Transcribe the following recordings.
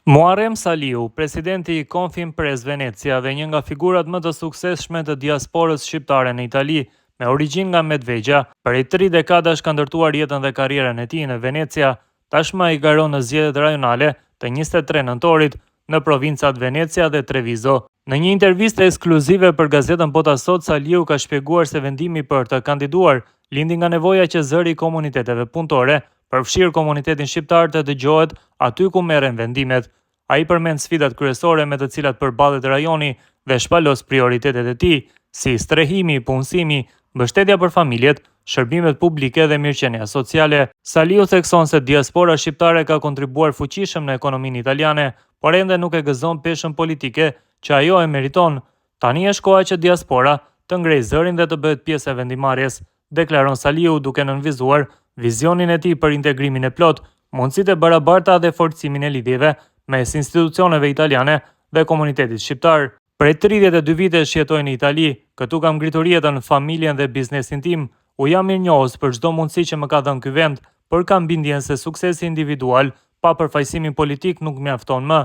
Muharrem Saliu, presidenti i Confimpress Venecia dhe një nga figurat më të suksesshme të diasporës shqiptare në Itali, me origjinë nga Medvegja, prej 3 dekadash ka ndërtuar jetën dhe karrierën e tij në Venecia, tashmë i garon në zgjedhjet rajonale të 23 nëntorit në provincat Venecia dhe Treviso. Në një intervistë ekskluzive për gazetën Bota Sot, Saliu ka shpjeguar se vendimi për të kandiduar lindi nga nevoja që zëri i komuniteteve punëtore përfshirë komunitetin shqiptar të dëgjohet aty ku merren vendimet. Ai përmend sfidat kryesore me të cilat përballet rajoni dhe shpalos prioritetet e tij, si strehimi, punësimi, mbështetja për familjet, shërbimet publike dhe mirëqenia sociale. Saliu thekson se diaspora shqiptare ka kontribuar fuqishëm në ekonominë italiane, por ende nuk e gëzon peshën politike që ajo e meriton. Tani është koha që diaspora të ngrejë zërin dhe të bëhet pjesë e vendimarrjes, deklaron Saliu duke nënvizuar vizionin e tij për integrimin e plot, mundësitë e barabarta dhe forcimin e lidhjeve mes institucioneve italiane dhe komunitetit shqiptar. Prej 32 vitesh jetoj në Itali, këtu kam ngritur jetën, familjen dhe biznesin tim. U jam mirënjohës për çdo mundësi që më ka dhënë ky vend, por kam bindjen se suksesi individual pa përfaqësimin politik nuk mjafton më.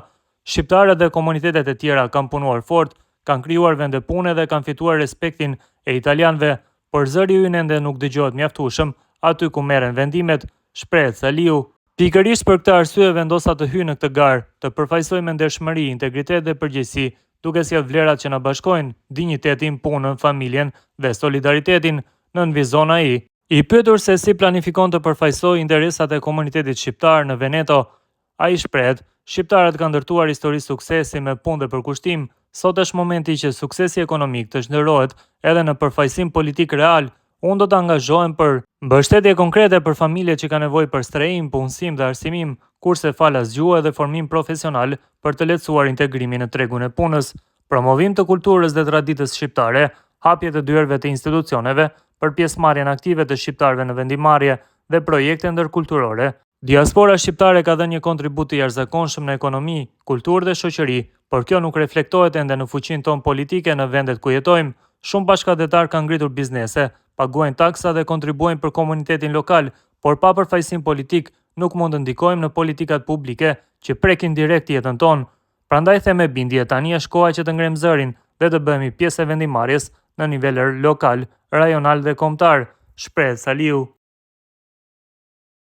Shqiptarët dhe komunitetet e tjera kanë punuar fort, kanë krijuar vende pune dhe kanë fituar respektin e italianëve, por zëri ynë ende nuk dëgjohet mjaftueshëm aty ku merren vendimet, shpreh Saliu. Pikërisht për këtë arsye vendosa të hyj në këtë garë, të përfaqësoj me ndershmëri, integritet dhe përgjegjësi, duke sjellë vlerat që na bashkojnë, dinjitetin, punën, familjen dhe solidaritetin, nënvizon ai. I pyetur se si planifikon të përfaqësojë interesat e komunitetit shqiptar në Veneto, ai shpreh: "Shqiptarët kanë ndërtuar histori suksesi me punë dhe përkushtim. Sot është momenti që suksesi ekonomik të zhndërrohet edhe në përfaqësim politik real. Unë do të angazhohem për mbështetje konkrete për familjet që kanë nevojë për strehim, punësim dhe arsimim, kurse falas gjuhë dhe formim profesional për të lehtësuar integrimin në tregun e punës, promovim të kulturës dhe traditës shqiptare, hapje të dyerve të institucioneve për pjesëmarrjen aktive të shqiptarëve në vendimarrje dhe projekte ndërkulturore." Diaspora shqiptare ka dhënë një kontribut të jashtëzakonshëm në ekonomi, kulturë dhe shoqëri, por kjo nuk reflektohet ende në fuqinë tonë politike në vendet ku jetojmë. Shumë bashkëdhetar kanë ngritur biznese, paguajnë taksa dhe kontribuojnë për komunitetin lokal, por pa përfaqësim politik nuk mund të ndikojmë në politikat publike që prekin direkt jetën tonë. Prandaj them me bindje, tani është koha që të ngrejmë zërin dhe të bëhemi pjesë e vendimarrjes në nivel lokal, rajonal dhe kombëtar, shpreh Saliu.